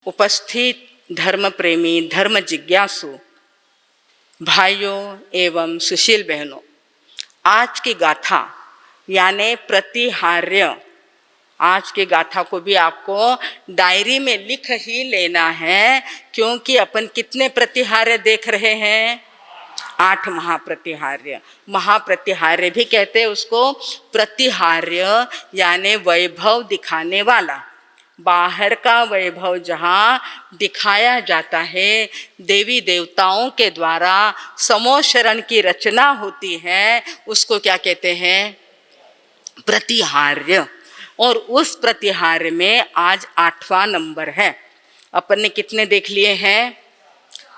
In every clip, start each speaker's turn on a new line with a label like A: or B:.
A: उपस्थित धर्म प्रेमी, धर्म जिज्ञासु भाइयों एवं सुशील बहनों, आज की गाथा यानी प्रतिहार्य, आज की गाथा को भी आपको डायरी में लिख ही लेना है, क्योंकि अपन कितने प्रतिहार्य देख रहे हैं? 8 महाप्रतिहार्य। महाप्रतिहार्य भी कहते हैं उसको। प्रतिहार्य यानी वैभव दिखाने वाला, बाहर का वैभव जहाँ दिखाया जाता है, देवी देवताओं के द्वारा समोशरण की रचना होती है, उसको क्या कहते हैं? प्रतिहार्य। और उस प्रतिहार्य में आज 8वां नंबर है। अपन ने कितने देख लिए हैं?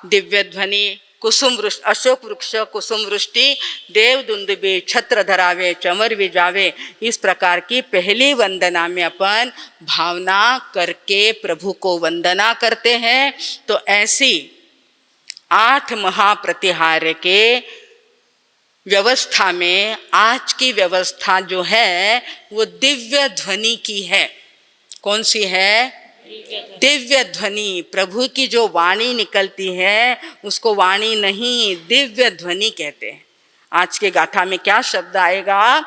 A: दिव्य ध्वनि, कुसुम वृष्टि, अशोक वृक्ष, कुसुम वृष्टि, देव दुंदुबी, छत्र धरावे, चमर विजावे। इस प्रकार की पहली वंदना में अपन भावना करके प्रभु को वंदना करते हैं। तो ऐसी 8 महाप्रतिहार्य के व्यवस्था में आज की व्यवस्था जो है वो दिव्य ध्वनि की है। कौन सी है? दिव्य ध्वनि। प्रभु की जो वाणी निकलती है उसको वाणी नहीं, दिव्य ध्वनि कहते हैं। आज के गाथा में क्या शब्द आएगा?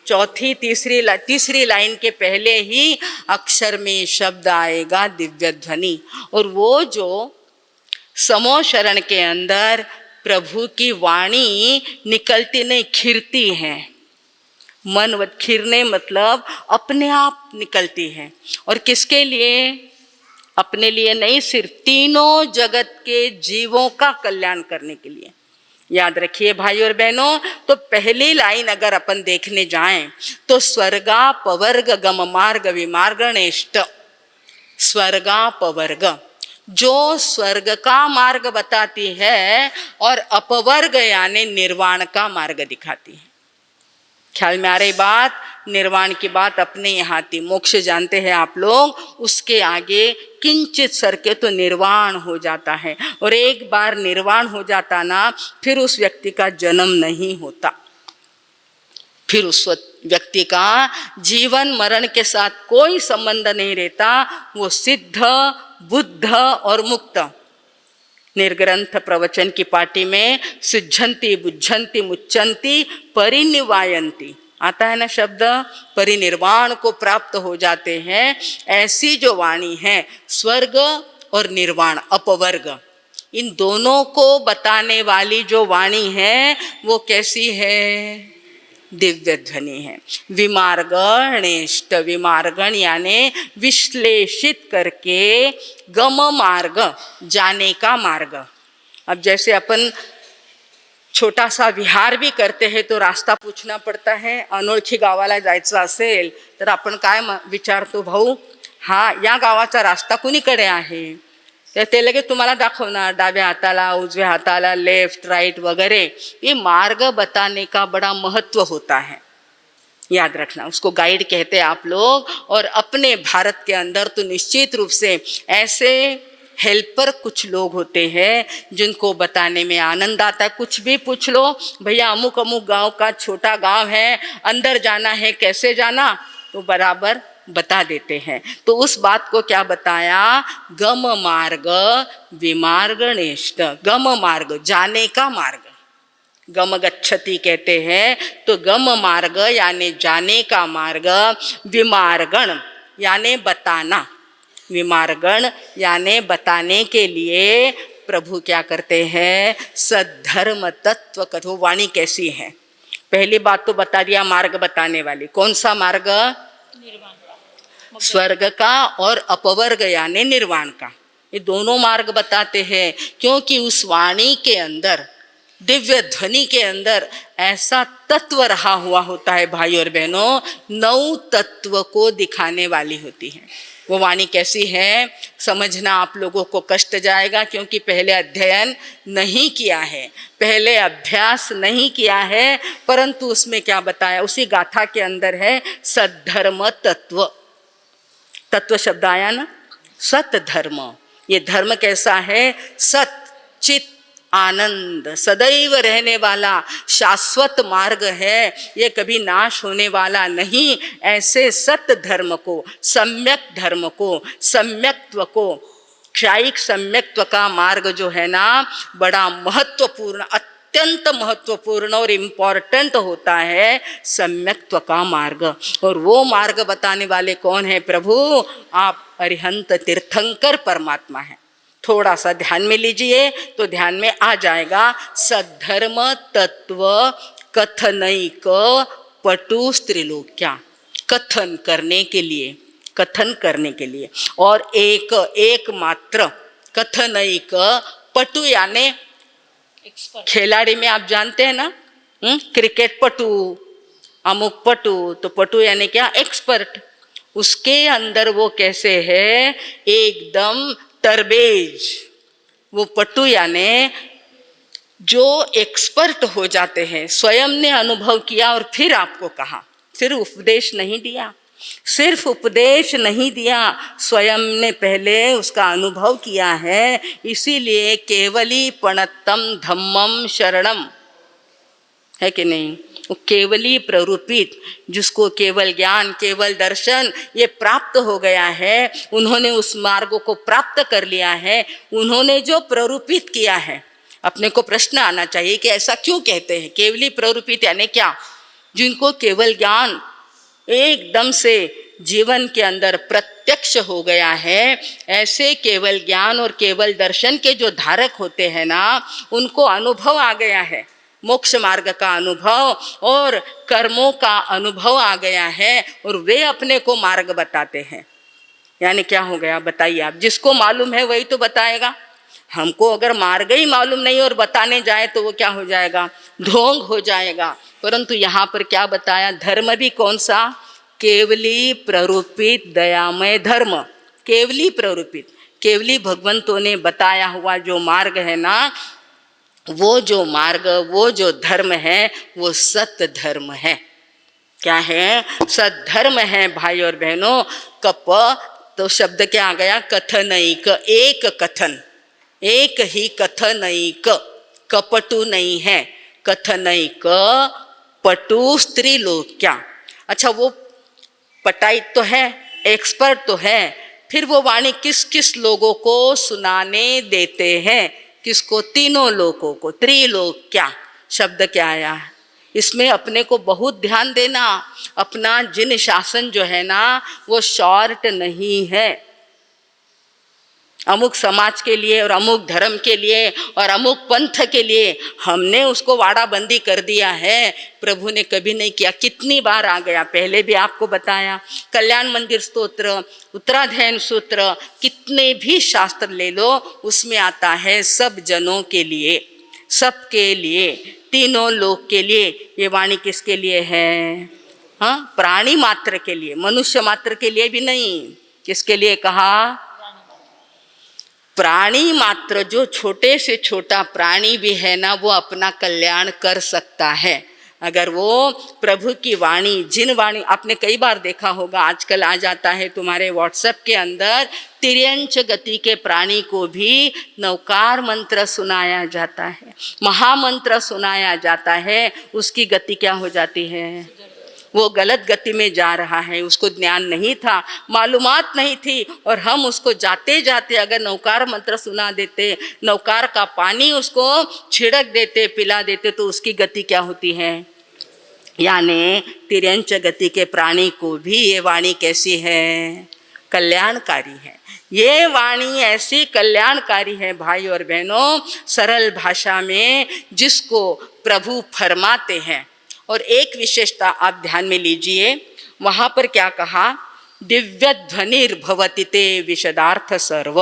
A: चौथी तीसरी लाइन के पहले ही अक्षर में शब्द आएगा दिव्य ध्वनि। और वो जो समोशरण के अंदर प्रभु की वाणी निकलती नहीं, खिरती है। मन खिरने मतलब अपने आप निकलती है। और किसके लिए? अपने लिए नहीं, सिर्फ तीनों जगत के जीवों का कल्याण करने के लिए। याद रखिए भाई और बहनों, तो पहली लाइन अगर अपन देखने जाएं तो स्वर्गा पवर्ग गम मार्ग विमार्गणेष्ट। स्वर्गा पवर्ग जो स्वर्ग का मार्ग बताती है और अपवर्ग यानी निर्वाण का मार्ग दिखाती है। ख्याल में आ रही बात? निर्वाण की बात अपने यहाँ थी। मोक्ष जानते हैं आप लोग, उसके आगे किंचित सरके तो निर्वाण हो जाता है। और एक बार निर्वाण हो जाता ना, फिर उस व्यक्ति का जन्म नहीं होता, फिर उस व्यक्ति का जीवन मरण के साथ कोई संबंध नहीं रहता। वो सिद्ध, बुद्ध और मुक्त। निर्ग्रंथ प्रवचन की पार्टी में सिद्धंती बुद्धंती मुच्चंती परिनिवायंती आता है ना शब्द। परिनिर्वाण को प्राप्त हो जाते हैं। ऐसी जो वाणी है, स्वर्ग और निर्वाण, अपवर्ग, इन दोनों को बताने वाली जो वाणी है वो कैसी है? दिव्य ध्वनि है। विमार्गणेष्ट, विमार्गण यानी विश्लेषित करके, गम मार्ग जाने का मार्ग। अब जैसे अपन छोटा सा विहार भी करते हैं तो रास्ता पूछना पड़ता है। अनोळखी गावाला जायचं असेल तर आपण काय विचारतो? भाऊ, हा या गावाचा रास्ता कुणीकडे आहे? तर ते लगेच तुम्हाला दाखवणार, डाव्या हाताला, उजव्या हाताला, लेफ्ट राइट वगैरह। ये मार्ग बताने का बड़ा महत्व होता है, याद रखना। उसको गाइड कहते हैं आप लोग। और अपने भारत के अंदर तो निश्चित रूप से ऐसे हेल्पर कुछ लोग होते हैं जिनको बताने में आनंद आता है। कुछ भी पूछ लो, भैया अमुक अमुक गांव का छोटा गांव है, अंदर जाना है, कैसे जाना, तो बराबर बता देते हैं। तो उस बात को क्या बताया? गम मार्ग विमार्गणेष्ट। गम मार्ग जाने का मार्ग, गम गच्छति कहते हैं। तो गम मार्ग यानी जाने का मार्ग, विमार्गण यानी बताना। विमार्गण यानी बताने के लिए प्रभु क्या करते हैं? सद्धर्म तत्व कथो। वाणी कैसी है? पहली बात तो बता दिया, मार्ग बताने वाली। कौन सा मार्ग? स्वर्ग का और अपवर्ग यानी निर्वाण का। ये दोनों मार्ग बताते हैं, क्योंकि उस वाणी के अंदर, दिव्य ध्वनि के अंदर ऐसा तत्व रहा हुआ होता है भाई और बहनों, 9 तत्व को दिखाने वाली होती है। वो वाणी कैसी है समझना आप लोगों को कष्ट जाएगा, क्योंकि पहले अध्ययन नहीं किया है, पहले अभ्यास नहीं किया है। परंतु उसमें क्या बताया? उसी गाथा के अंदर है सद्धर्म तत्व। तत्व शब्द आया ना, सत धर्म। ये धर्म कैसा है? सत चित आनंद, सदैव रहने वाला शाश्वत मार्ग है। ये कभी नाश होने वाला नहीं। ऐसे सत धर्म को, सम्यक धर्म को, सम्यक्त्व को क्षायिक सम्यक्त्व का मार्ग जो है ना बड़ा महत्वपूर्ण, अत्यंत महत्वपूर्ण और इम्पॉर्टेंट होता है सम्यक्त्व का मार्ग। और वो मार्ग बताने वाले कौन है? प्रभु, आप अरिहंत तीर्थंकर परमात्मा हैं। थोड़ा सा ध्यान में लीजिए तो ध्यान में आ जाएगा। सद्धर्म तत्व कथनैक पटु स्त्रीलोक्या, कथन करने के लिए, कथन करने के लिए। और एक मात्र कथनैक पटु यानी खिलाड़ी में आप जानते हैं ना, क्रिकेट पटु, अमुक पटु, तो पटु यानी क्या? एक्सपर्ट। उसके अंदर वो कैसे है? एकदम तरबेज। वो पटु यानी जो एक्सपर्ट हो जाते हैं, स्वयं ने अनुभव किया और फिर आपको कहा, सिर्फ उपदेश नहीं दिया, सिर्फ उपदेश नहीं दिया, स्वयं ने पहले उसका अनुभव किया है। इसीलिए केवली पणत्तम धम्मम शरणम, है कि नहीं? वो केवली प्ररूपित, जिसको केवल ज्ञान, केवल दर्शन ये प्राप्त हो गया है, उन्होंने उस मार्ग को प्राप्त कर लिया है, उन्होंने जो प्ररूपित किया है। अपने को प्रश्न आना चाहिए कि ऐसा क्यों कहते हैं? केवली प्ररूपित यानी क्या? जिनको केवल ज्ञान एकदम से जीवन के अंदर प्रत्यक्ष हो गया है, ऐसे केवल ज्ञान और केवल दर्शन के जो धारक होते हैं ना, उनको अनुभव आ गया है, मोक्ष मार्ग का अनुभव और कर्मों का अनुभव आ गया है, और वे अपने को मार्ग बताते हैं। यानी क्या हो गया बताइए आप? जिसको मालूम है वही तो बताएगा। हमको अगर मार्ग ही मालूम नहीं और बताने जाए तो वो क्या हो जाएगा? ढोंग हो जाएगा। परंतु यहाँ पर क्या बताया? धर्म भी कौन सा? केवली प्ररूपित दयामय धर्म। केवली प्ररूपित, केवली भगवंतों ने बताया हुआ जो मार्ग है ना, वो जो मार्ग, वो जो धर्म है, वो सत्य धर्म है। क्या है? सद्धर्म है भाई और बहनों। कप तो शब्द क्या आ गया? कथनैक, एक कथन, एक ही कथनैक, कपटु नहीं है। कथनैक पटु स्त्रीलोक्या। अच्छा, वो पटाई तो है, एक्सपर्ट तो है, फिर वो वाणी किस किस लोगों को सुनाने देते हैं? किसको? तीनों लोगों को। त्रिलोक्या शब्द क्या आया है इसमें? अपने को बहुत ध्यान देना। अपना जिन शासन जो है ना, वो शॉर्ट नहीं है। अमुक समाज के लिए और अमुक धर्म के लिए और अमुक पंथ के लिए हमने उसको वाड़ाबंदी कर दिया है। प्रभु ने कभी नहीं किया। कितनी बार आ गया, पहले भी आपको बताया। कल्याण मंदिर स्तोत्र, उत्तराध्ययन सूत्र, कितने भी शास्त्र ले लो, उसमें आता है सब जनों के लिए, सबके लिए, तीनों लोग के लिए। ये वाणी किसके लिए है? हाँ, प्राणी मात्र के लिए, मनुष्य मात्र के लिए भी नहीं। किसके लिए कहा? प्राणी मात्र, जो छोटे से छोटा प्राणी भी है ना, वो अपना कल्याण कर सकता है अगर वो प्रभु की वाणी, जिन वाणी आपने कई बार देखा होगा, आजकल आ जाता है तुम्हारे व्हाट्सएप के अंदर, तिर्यंच गति के प्राणी को भी नवकार मंत्र सुनाया जाता है, महामंत्र सुनाया जाता है। उसकी गति क्या हो जाती है? वो गलत गति में जा रहा है। उसको ज्ञान नहीं था, मालूमात नहीं थी, और हम उसको जाते जाते अगर नवकार मंत्र सुना देते, नवकार का पानी उसको छिड़क देते, पिला देते, तो उसकी गति क्या होती है? यानी तिर्यंच गति के प्राणी को भी ये वाणी कैसी है? कल्याणकारी है। ये वाणी ऐसी कल्याणकारी है भाई और बहनों, सरल भाषा में जिसको प्रभु फरमाते हैं। और एक विशेषता आप ध्यान में लीजिए, वहाँ पर क्या कहा? दिव्य ध्वनिर्भवति ते विशदार्थ सर्व।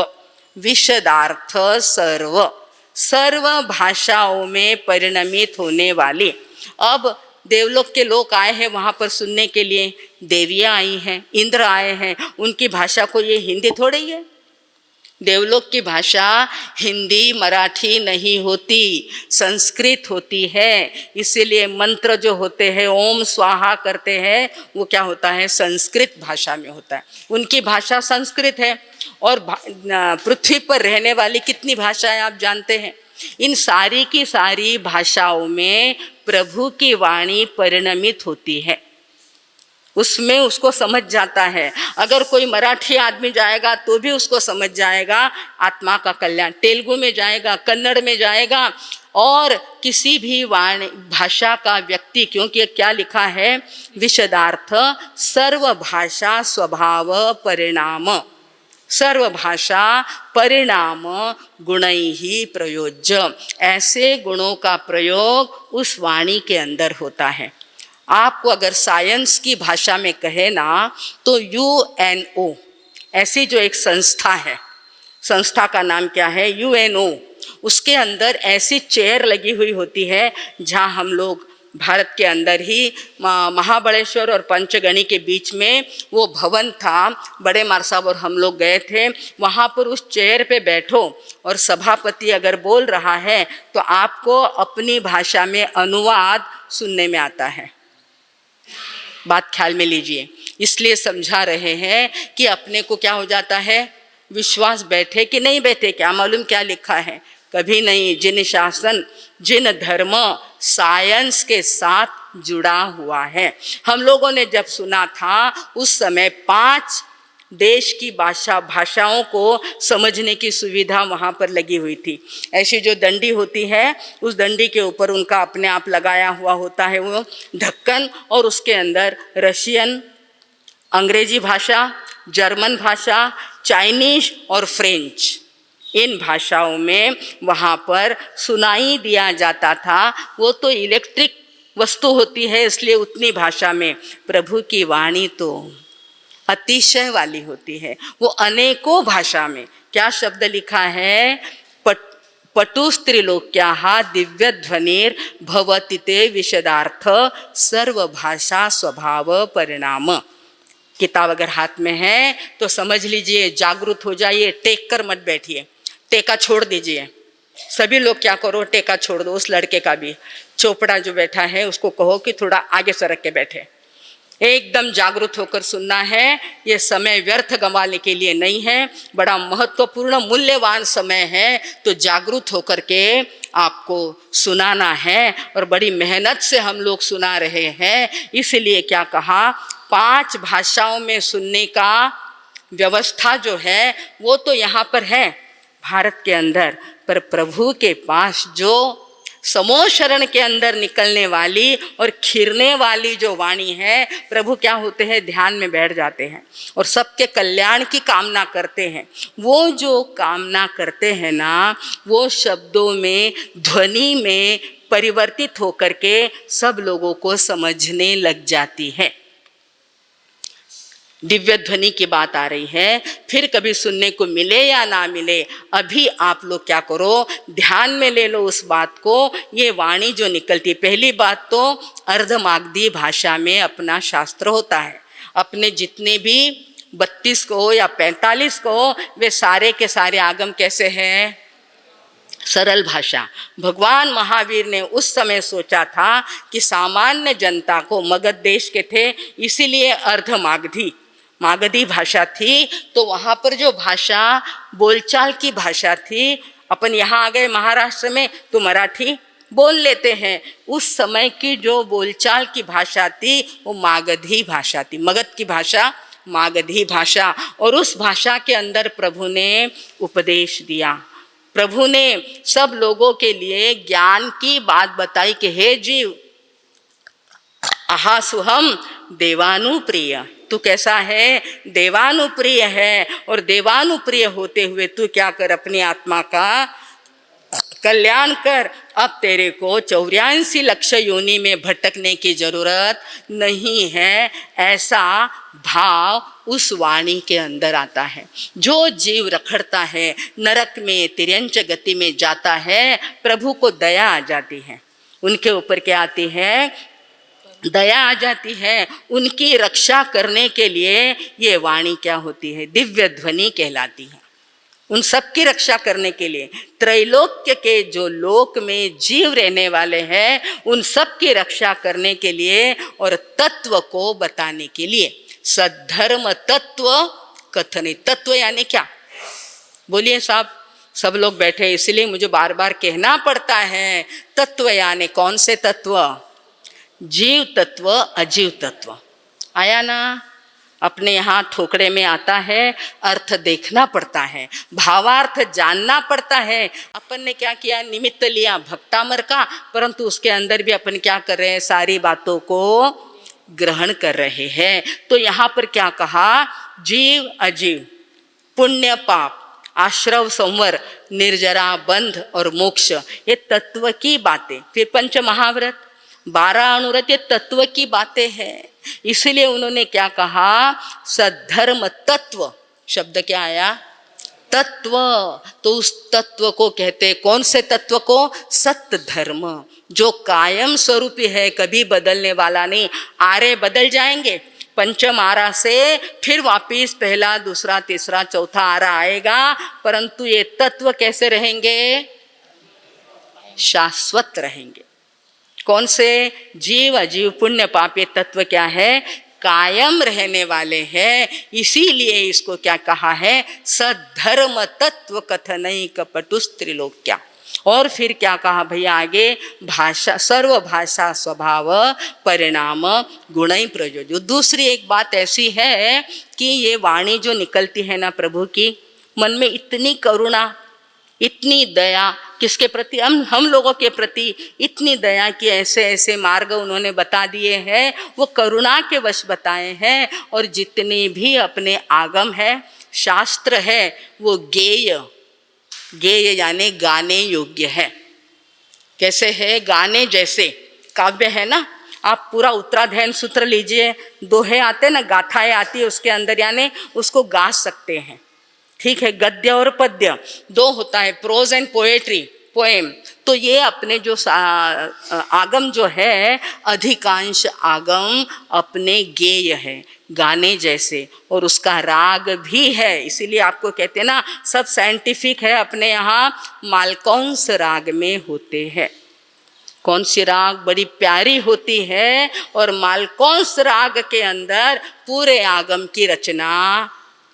A: विशदार्थ सर्व, सर्व भाषाओं में परिणमित होने वाली। अब देवलोक के लोग आए हैं वहाँ पर सुनने के लिए, देवियाँ आई हैं, इंद्र आए हैं, उनकी भाषा को ये हिंदी थोड़ी है। देवलोक की भाषा हिंदी मराठी नहीं होती, संस्कृत होती है। इसीलिए मंत्र जो होते हैं, ओम स्वाहा करते हैं, वो क्या होता है? संस्कृत भाषा में होता है। उनकी भाषा संस्कृत है। और पृथ्वी पर रहने वाली कितनी भाषाएं आप जानते हैं? इन सारी की सारी भाषाओं में प्रभु की वाणी परिणमित होती है। उसमें उसको समझ जाता है। अगर कोई मराठी आदमी जाएगा तो भी उसको समझ जाएगा आत्मा का कल्याण। तेलुगु में जाएगा, कन्नड़ में जाएगा, और किसी भी वाणी भाषा का व्यक्ति, क्योंकि क्या लिखा है, विशदार्थ सर्व भाषा स्वभाव परिणाम, सर्व भाषा परिणाम गुणैहि प्रयोज्य। ऐसे गुणों का प्रयोग उस वाणी के अंदर होता है। आपको अगर साइंस की भाषा में कहे ना तो UNO ऐसी जो एक संस्था है, संस्था का नाम क्या है, UNO, उसके अंदर ऐसी चेयर लगी हुई होती है जहाँ हम लोग भारत के अंदर ही महाबलेश्वर और पंचगनी के बीच में वो भवन था, बड़े मार साहब और हम लोग गए थे वहाँ पर। उस चेयर पे बैठो और सभापति अगर बोल रहा है तो आपको अपनी भाषा में अनुवाद सुनने में आता है। बात ख्याल में लीजिए, इसलिए समझा रहे हैं कि अपने को क्या हो जाता है, विश्वास बैठे कि नहीं बैठे, क्या मालूम क्या लिखा है, कभी नहीं। जिन शासन जिन धर्म साइंस के साथ जुड़ा हुआ है। हम लोगों ने जब सुना था उस समय 5 देश की भाषाओं को समझने की सुविधा वहाँ पर लगी हुई थी। ऐसी जो डंडी होती है उस डंडी के ऊपर उनका अपने आप लगाया हुआ होता है वो ढक्कन, और उसके अंदर रशियन, अंग्रेजी भाषा, जर्मन भाषा, चाइनीज और फ्रेंच, इन भाषाओं में वहाँ पर सुनाई दिया जाता था। वो तो इलेक्ट्रिक वस्तु होती है इसलिए उतनी भाषा में, प्रभु की वाणी तो अतिशय वाली होती है। वो अनेकों भाषा में, क्या शब्द लिखा है, पटुस्त्रिलोक्याः दिव्य ध्वनिर भवति ते विशदार्थ सर्व भाषा स्वभाव परिणाम। किताब अगर हाथ में है तो समझ लीजिए, जागरूक हो जाइए, टेक कर मत बैठिए, टेका छोड़ दीजिए। सभी लोग क्या करो, टेका छोड़ दो। उस लड़के का भी, चोपड़ा जो बैठा है उसको कहो कि थोड़ा आगे सरक के बैठे, एकदम जागरूक होकर सुनना है। ये समय व्यर्थ गंवाने के लिए नहीं है, बड़ा महत्वपूर्ण मूल्यवान समय है, तो जागरूक होकर के आपको सुनाना है। और बड़ी मेहनत से हम लोग सुना रहे हैं, इसलिए क्या कहा, 5 भाषाओं में सुनने का व्यवस्था जो है वो तो यहाँ पर है भारत के अंदर, पर प्रभु के पास जो समूह शरण के अंदर निकलने वाली और खिरने वाली जो वाणी है, प्रभु क्या होते हैं, ध्यान में बैठ जाते हैं और सबके कल्याण की कामना करते हैं। वो जो कामना करते हैं ना, वो शब्दों में, ध्वनि में परिवर्तित होकर के सब लोगों को समझने लग जाती है। दिव्य ध्वनि की बात आ रही है, फिर कभी सुनने को मिले या ना मिले, अभी आप लोग क्या करो, ध्यान में ले लो उस बात को। ये वाणी जो निकलती, पहली बात तो अर्धमागधी भाषा में अपना शास्त्र होता है। अपने जितने भी 32 को या 45 को, वे सारे के सारे आगम कैसे हैं, सरल भाषा। भगवान महावीर ने उस समय सोचा था कि सामान्य जनता को, मगध देश के थे इसीलिए अर्धमागधी मागधी भाषा थी, तो वहाँ पर जो भाषा बोलचाल की भाषा थी, अपन यहाँ आ गए महाराष्ट्र में तो मराठी बोल लेते हैं, उस समय की जो बोलचाल की भाषा थी वो मागधी भाषा थी, मगध की भाषा मागधी भाषा। और उस भाषा के अंदर प्रभु ने उपदेश दिया, प्रभु ने सब लोगों के लिए ज्ञान की बात बताई कि हे जीव, अहासुहम देवानुप्रिय, तू कैसा है, देवानुप्रिय है। और देवानुप्रिय होते हुए तू क्या कर, अपनी आत्मा का कल्याण कर। अब तेरे को 84 लक्ष योनि में भटकने की जरूरत नहीं है, ऐसा भाव उस वाणी के अंदर आता है। जो जीव रखड़ता है, नरक में, तिर्यंच गति में जाता है, प्रभु को दया आ जाती है, उनके ऊपर क्या आती है, दया आ जाती है। उनकी रक्षा करने के लिए ये वाणी क्या होती है, दिव्य ध्वनि कहलाती है। उन सब की रक्षा करने के लिए, त्रैलोक्य के जो लोक में जीव रहने वाले हैं, उन सब की रक्षा करने के लिए और तत्व को बताने के लिए। सद्धर्म तत्व कथने, तत्व यानी क्या, बोलिए साहब, सब लोग बैठे इसलिए मुझे बार बार कहना पड़ता है। तत्व यानी कौन से तत्व, जीव तत्व, अजीव तत्व। आया ना? अपने यहाँ ठोकरे में आता है, अर्थ देखना पड़ता है, भावार्थ जानना पड़ता है। अपन ने क्या किया, निमित्त लिया भक्तामर का, परंतु उसके अंदर भी अपन क्या कर रहे हैं, सारी बातों को ग्रहण कर रहे हैं। तो यहाँ पर क्या कहा, जीव अजीव, पुण्य पाप, आश्रव संवर, निर्जरा बंध और मोक्ष, ये तत्व की बातें। फिर पंच महाव्रत, 12 अनुव्रत, ये तत्व की बातें हैं। इसलिए उन्होंने क्या कहा, सद्धर्म तत्व, शब्द क्या आया, तत्व। तो उस तत्व को कहते, कौन से तत्व को, सत्य धर्म, जो कायम स्वरूपी है, कभी बदलने वाला नहीं। आरे बदल जाएंगे, पंचम आरा से फिर वापिस पहला, दूसरा, तीसरा, चौथा आरा आएगा, परंतु ये तत्व कैसे रहेंगे, शाश्वत रहेंगे। कौन से, जीव अजीव पुण्य पाप, ये तत्व क्या है, कायम रहने वाले हैं। इसीलिए इसको क्या कहा है, सद्धर्म तत्व कथनई कपटुस्त्रिलोक्या। और फिर क्या कहा भैया आगे, भाषा, सर्व भाषा स्वभाव परिणाम गुणई प्रयोज्य। दूसरी एक बात ऐसी है कि ये वाणी जो निकलती है ना प्रभु की, मन में इतनी करुणा, इतनी दया, किसके प्रति, हम लोगों के प्रति इतनी दया कि ऐसे ऐसे मार्ग उन्होंने बता दिए हैं, वो करुणा के वश बताए हैं। और जितने भी अपने आगम है, शास्त्र है, वो गेय, गेय यानी गाने योग्य है। कैसे है, गाने जैसे, काव्य है ना, आप पूरा उत्तराध्ययन सूत्र लीजिए, दोहे आते ना, गाथाएं आती है उसके अंदर, यानी उसको गा सकते हैं। ठीक है, गद्य और पद्य दो होता है, प्रोज एंड पोएट्री, पोएम। तो ये अपने जो आगम जो है, अधिकांश आगम अपने गेय है, गाने जैसे, और उसका राग भी है। इसीलिए आपको कहते हैं ना, सब साइंटिफिक है, अपने यहाँ मालकौंस राग में होते हैं। कौन सी राग बड़ी प्यारी होती है, और मालकौंस राग के अंदर पूरे आगम की रचना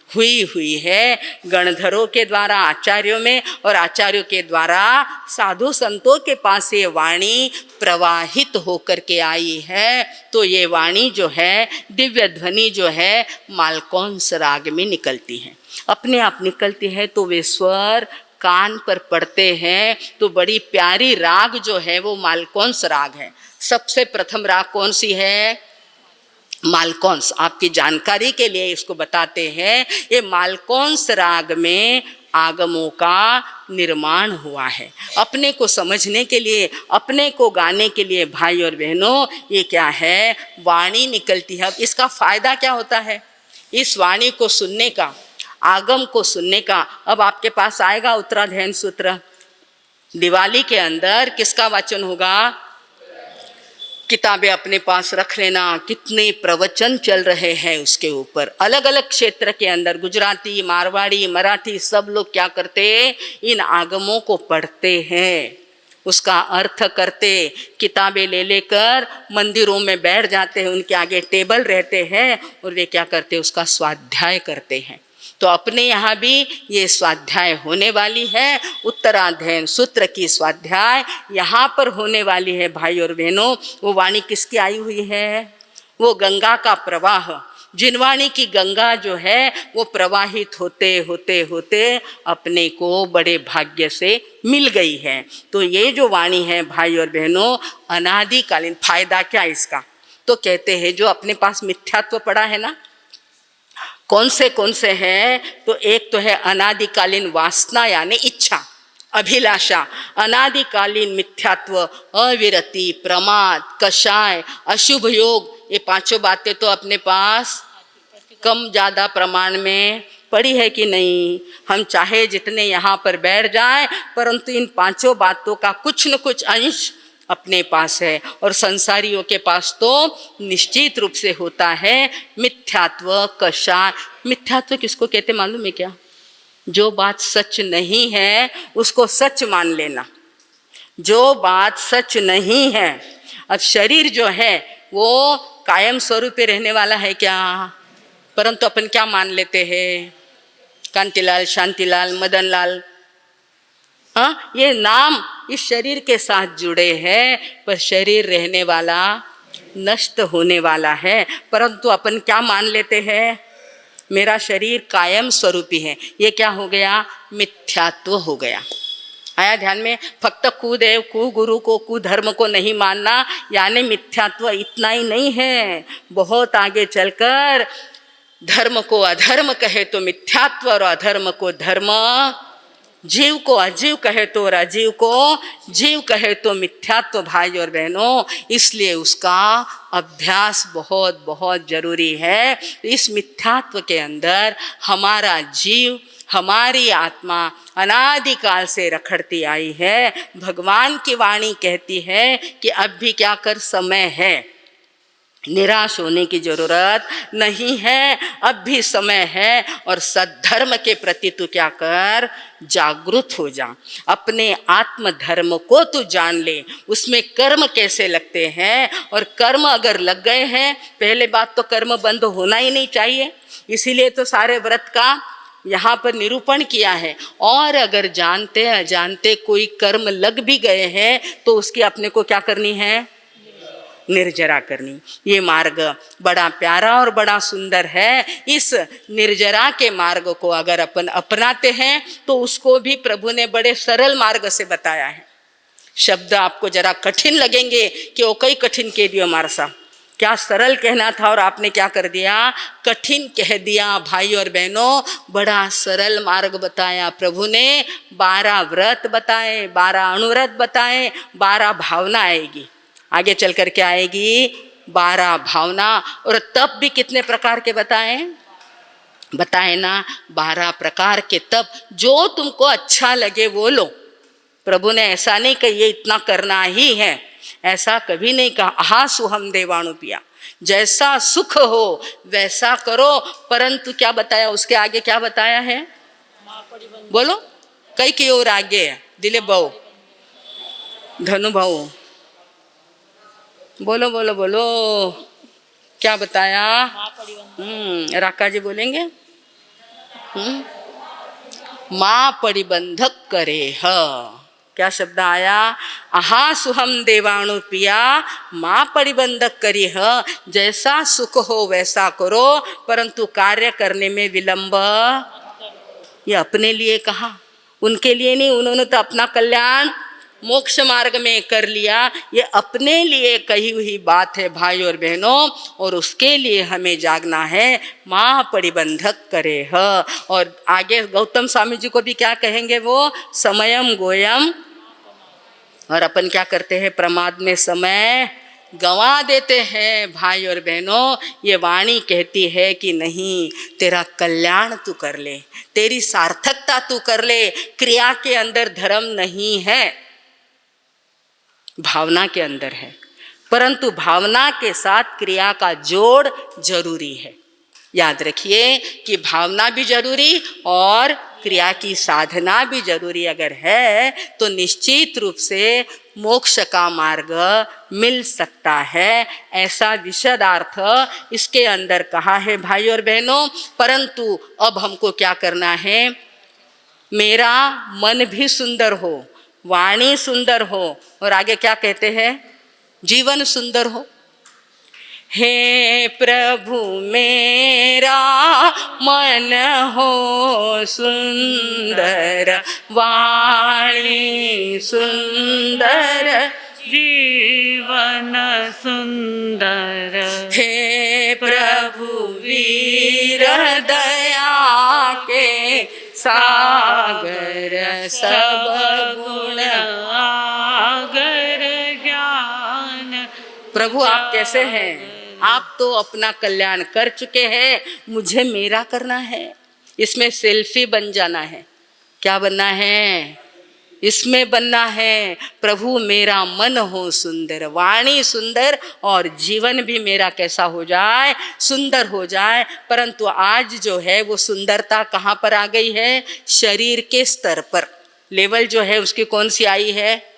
A: हुई है, गणधरों के द्वारा आचार्यों में, और आचार्यों के द्वारा साधु संतों के पास ये वाणी प्रवाहित होकर के आई है। तो ये वाणी जो है, दिव्य ध्वनि जो है, मालकौंस राग में निकलती है, अपने आप निकलती है। तो वे स्वर कान पर पड़ते हैं, तो बड़ी प्यारी राग जो है वो मालकौंस राग है। सबसे प्रथम राग कौन सी है, मालकौंस। आपकी जानकारी के लिए इसको बताते हैं, ये मालकौंस राग में आगमों का निर्माण हुआ है। अपने को समझने के लिए, अपने को गाने के लिए भाई और बहनों, ये क्या है, वाणी निकलती है। अब इसका फायदा क्या होता है, इस वाणी को सुनने का, आगम को सुनने का। अब आपके पास आएगा उत्तराध्ययन सूत्र, दिवाली के अंदर किसका वाचन होगा, किताबें अपने पास रख लेना, कितने प्रवचन चल रहे हैं उसके ऊपर, अलग अलग क्षेत्र के अंदर, गुजराती, मारवाड़ी, मराठी, सब लोग क्या करते, इन आगमों को पढ़ते हैं, उसका अर्थ करते, किताबें ले लेकर मंदिरों में बैठ जाते हैं, उनके आगे टेबल रहते हैं, और वे क्या करते, उसका स्वाध्याय करते हैं। तो अपने यहाँ भी ये स्वाध्याय होने वाली है, उत्तराध्ययन सूत्र की स्वाध्याय यहाँ पर होने वाली है भाई और बहनों। वो वाणी किसकी आई हुई है, वो गंगा का प्रवाह, जिनवाणी की गंगा जो है वो प्रवाहित होते होते होते अपने को बड़े भाग्य से मिल गई है। तो ये जो वाणी है भाई और बहनों, अनादिकालीन। फायदा क्या इसका, तो कहते हैं जो अपने पास मिथ्यात्व पड़ा है ना, कौन से हैं, तो एक तो है अनादिकालीन वासना यानी इच्छा, अभिलाषा, अनादिकालीन मिथ्यात्व, अविरति, प्रमाद, कषाय, अशुभ योग, ये पांचों बातें तो अपने पास कम ज़्यादा प्रमाण में पड़ी है कि नहीं। हम चाहे जितने यहाँ पर बैठ जाएं, परंतु इन पांचों बातों का कुछ न कुछ अंश अपने पास है, और संसारियों के पास तो निश्चित रूप से होता है मिथ्यात्व, कषाय। मिथ्यात्व किसको कहते मालूम है क्या, जो बात सच नहीं है उसको सच मान लेना, जो बात सच नहीं है। अब शरीर जो है वो कायम स्वरूप पे रहने वाला है क्या, परंतु अपन क्या मान लेते हैं, कांतिलाल, शांतिलाल, मदनलाल, ये नाम इस शरीर के साथ जुड़े हैं, पर शरीर रहने वाला नष्ट होने वाला है, परंतु अपन क्या मान लेते हैं, मेरा शरीर कायम स्वरूपी है। ये क्या हो गया, मिथ्यात्व हो गया। आया ध्यान में, फक्त कुदेव कु गुरु को कुधर्म को नहीं मानना यानी मिथ्यात्व इतना ही नहीं है, बहुत आगे चलकर धर्म को अधर्म कहे तो मिथ्यात्व और अधर्म को धर्म, जीव को अजीव कहे तो और अजीव को जीव कहे तो मिथ्यात्व भाई और बहनों। इसलिए उसका अभ्यास बहुत बहुत जरूरी है। इस मिथ्यात्व के अंदर हमारा जीव, हमारी आत्मा अनादिकाल से रखड़ती आई है। भगवान की वाणी कहती है कि अब भी क्या कर, समय है, निराश होने की जरूरत नहीं है, अब भी समय है। और सद्धर्म के प्रति तू क्या कर, जागृत हो जा, अपने आत्म धर्म को तू जान ले, उसमें कर्म कैसे लगते हैं। और कर्म अगर लग गए हैं, पहले बात तो कर्म बंद होना ही नहीं चाहिए, इसीलिए तो सारे व्रत का यहाँ पर निरूपण किया है। और अगर जानते अजानते कोई कर्म लग भी गए हैं तो उसकी अपने को क्या करनी है, निर्जरा करनी। ये मार्ग बड़ा प्यारा और बड़ा सुंदर है। इस निर्जरा के मार्ग को अगर अपन अपनाते हैं तो उसको भी प्रभु ने बड़े सरल मार्ग से बताया है। शब्द आपको जरा कठिन लगेंगे कि वो कई कठिन कह दियो मारसा, क्या सरल कहना था और आपने क्या कर दिया, कठिन कह दिया। भाई और बहनों, बड़ा सरल मार्ग बताया प्रभु ने। 12 व्रत बताए, 12 अनुव्रत बताए, 12 भावना आएगी आगे चल कर के आएगी, 12 भावना। और तप भी कितने प्रकार के बताए ना, 12 प्रकार के तप। जो तुमको अच्छा लगे वो लो। प्रभु ने ऐसा नहीं कही इतना करना ही है, ऐसा कभी नहीं कहा। आहा सुहम देवाणु पिया, जैसा सुख हो वैसा करो। परंतु क्या बताया उसके आगे, क्या बताया है, बोलो, कई की ओर आगे, दिलीप भाऊ, धनु भाऊ, बोलो बोलो बोलो, क्या बताया, राका जी बोलेंगे, माँ परिबंधक करे ह। क्या शब्द आया, आहा सुहम देवाणु पिया, माँ परिबंधक करी ह। जैसा सुख हो वैसा करो, परंतु कार्य करने में विलंब। ये अपने लिए कहा, उनके लिए नहीं। उन्होंने तो अपना कल्याण मोक्ष मार्ग में कर लिया। ये अपने लिए कही हुई बात है भाई और बहनों, और उसके लिए हमें जागना है। माँ परिबंधक करे ह। और आगे गौतम स्वामी जी को भी क्या कहेंगे, वो समयम गोयम। और अपन क्या करते हैं, प्रमाद में समय गंवा देते हैं। भाई और बहनों, ये वाणी कहती है कि नहीं, तेरा कल्याण तू कर ले, तेरी सार्थकता तू कर ले। क्रिया के अंदर धर्म नहीं है, भावना के अंदर है, परंतु भावना के साथ क्रिया का जोड़ जरूरी है। याद रखिए कि भावना भी जरूरी और क्रिया की साधना भी जरूरी अगर है तो निश्चित रूप से मोक्ष का मार्ग मिल सकता है। ऐसा विशदार्थ इसके अंदर कहा है भाई और बहनों। परंतु अब हमको क्या करना है, मेरा मन भी सुंदर हो, वाणी सुंदर हो, और आगे क्या कहते हैं, जीवन सुंदर हो। हे प्रभु मेरा मन हो सुंदर, वाणी सुंदर,
B: जीवन सुंदर।
A: हे प्रभु वीर दया के सागर, सब गुण
B: आगर ज्ञान।
A: प्रभु आप कैसे हैं, आप तो अपना कल्याण कर चुके हैं, मुझे मेरा करना है। इसमें सेल्फी बन जाना है। क्या बनना है, इसमें बनना है। प्रभु मेरा मन हो सुंदर, वाणी सुंदर, और जीवन भी मेरा कैसा हो जाए, सुंदर हो जाए। परंतु आज जो है वो सुंदरता कहाँ पर आ गई है, शरीर के स्तर पर। लेवल जो है उसकी कौन सी आई है,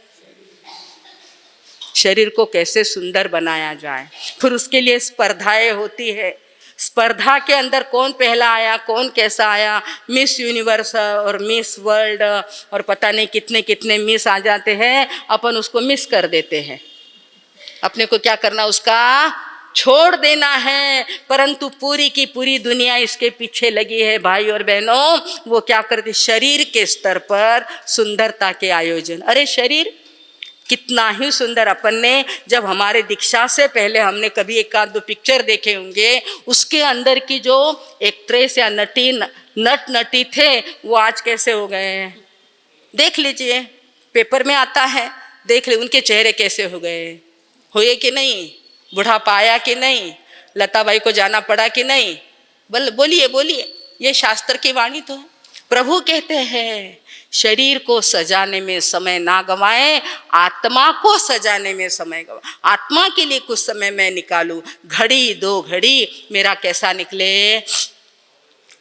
A: शरीर को कैसे सुंदर बनाया जाए। फिर उसके लिए स्पर्धाएं होती है। स्पर्धा के अंदर कौन पहला आया, कौन कैसा आया, मिस यूनिवर्स और मिस वर्ल्ड और पता नहीं कितने कितने मिस आ जाते हैं, अपन उसको मिस कर देते हैं। अपने को क्या करना, उसका छोड़ देना है। परंतु पूरी की पूरी दुनिया इसके पीछे लगी है भाई और बहनों। वो क्या करती, शरीर के स्तर पर सुंदरता के आयोजन। अरे शरीर कितना ही सुंदर, अपन ने जब हमारे दीक्षा से पहले हमने कभी एक आध दो पिक्चर देखे होंगे, उसके अंदर की जो एक्ट्रेस या नट नटी थे वो आज कैसे हो गए हैं, देख लीजिए, पेपर में आता है, देख ले उनके चेहरे कैसे हो गए, हुए कि नहीं, बुढ़ापा आया कि नहीं, लताबाई को जाना पड़ा कि नहीं, बोलिए बोलिए। ये शास्त्र की वाणी तो है। प्रभु कहते हैं शरीर को सजाने में समय ना गवाएं, आत्मा को सजाने में समय गवाएं। आत्मा के लिए कुछ समय मैं निकालूं, घड़ी दो घड़ी मेरा कैसा निकले,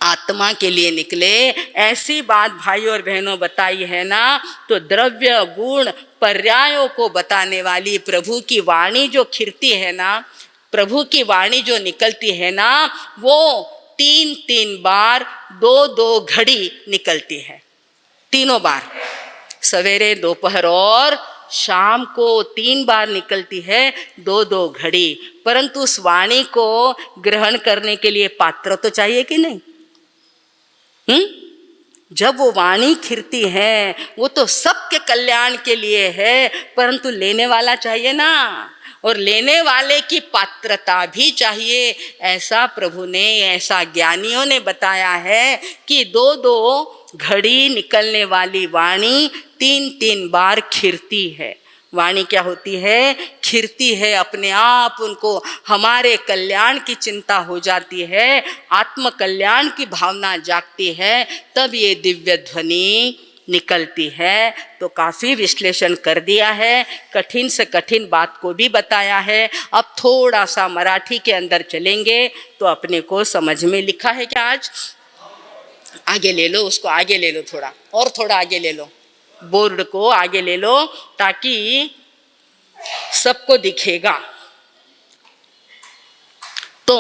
A: आत्मा के लिए निकले। ऐसी बात भाई और बहनों बताई है ना। तो द्रव्य गुण पर्यायों को बताने वाली प्रभु की वाणी जो खिरती है ना, प्रभु की वाणी जो निकलती है ना, वो 3-3 बार 2-2 घड़ी निकलती है। तीनों बार, सवेरे दोपहर और शाम को 3 बार निकलती है 2-2 घड़ी। परंतु उस वाणी को ग्रहण करने के लिए पात्र तो चाहिए कि नहीं? जब वो वाणी खिरती है वो तो सबके कल्याण के लिए है, परंतु लेने वाला चाहिए ना, और लेने वाले की पात्रता भी चाहिए। ऐसा प्रभु ने, ऐसा ज्ञानियों ने बताया है कि 2-2 घड़ी निकलने वाली वाणी 3-3 बार खिरती है। वाणी क्या होती है, खिरती है, अपने आप उनको हमारे कल्याण की चिंता हो जाती है, आत्म कल्याण की भावना जागती है, तब ये दिव्य ध्वनि निकलती है। तो काफ़ी विश्लेषण कर दिया है, कठिन से कठिन बात को भी बताया है। अब थोड़ा सा मराठी के अंदर चलेंगे तो अपने को समझ में लिखा है क्या आज? आगे ले लो, उसको आगे ले लो, थोड़ा और थोड़ा आगे ले लो, बोर्ड को आगे ले लो ताकि सबको दिखेगा। तो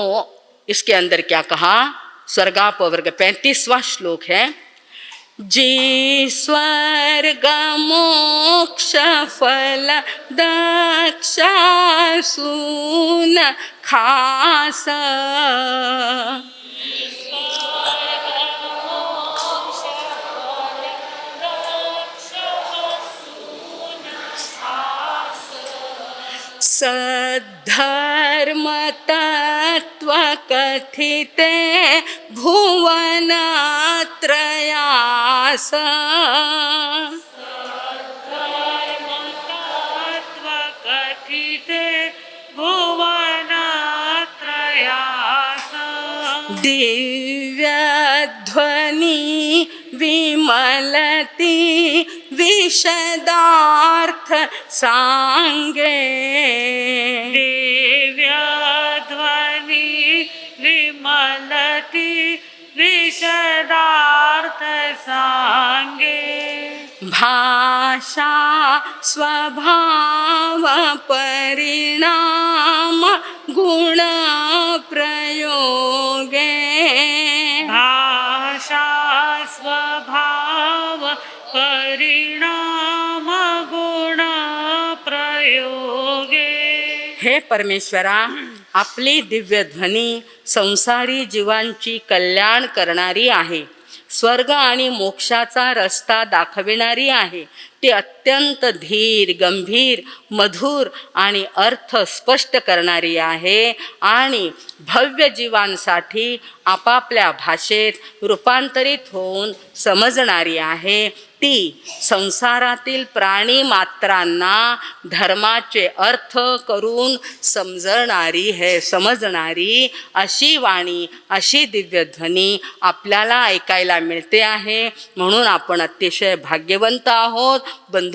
A: इसके अंदर क्या कहा, स्वर्गापवर्ग 35वां श्लोक है। जी स्वर्ग मोक्ष फल दक्षा सून खास, सद्धर्म तत्व कथिते भुवन त्रयास,
B: तत्व कथिते भुवन त्रयास,
A: दिव्य ध्वनि विमलति विशदार्थ सांगे,
B: दिव्य ध्वनि विमलति विशदार्थ सांगे,
A: भाषा स्वभाव परिणाम गुण प्रयोगे,
B: भाषा स्वभाव परिणाम गुण प्रयोगे।
A: हे परमेश्वरा, आपली दिव्य ध्वनी संसारी जीवांची कल्याण करणारी आहे, स्वर्ग आणि मोक्षाचा रस्ता दाखविणारी आहे। ती अत्यंत धीर, गंभीर, मधुर आणि अर्थ स्पष्ट करणारी आहे आणि भव्य जीवांसाठी आपापल्या भाषेत रूपांतरित होऊन समजणारी आहे। ती संसारातील प्राणी मात्रांना धर्माचे अर्थ करून समजणारी अशी वाणी, अशी दिव्य ध्वनी आपल्याला ऐकायला मिळते आहे। म्हणून आपण अतिशय भाग्यवंत आहोत। बंधुओं,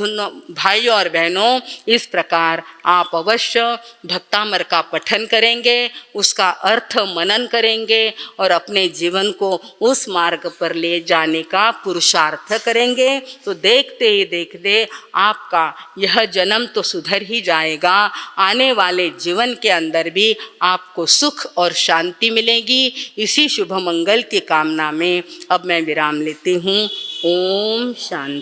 A: भाइयों और बहनों, इस प्रकार आप अवश्य भक्तामर का पठन करेंगे, उसका अर्थ मनन करेंगे और अपने जीवन को उस मार्ग पर ले जाने का पुरुषार्थ करेंगे। तो देखते ही देखते आपका यह जन्म तो सुधर ही जाएगा, आने वाले जीवन के अंदर भी आपको सुख और शांति मिलेगी। इसी शुभ मंगल की कामना में अब मैं विराम लेती हूँ। ओम शांति।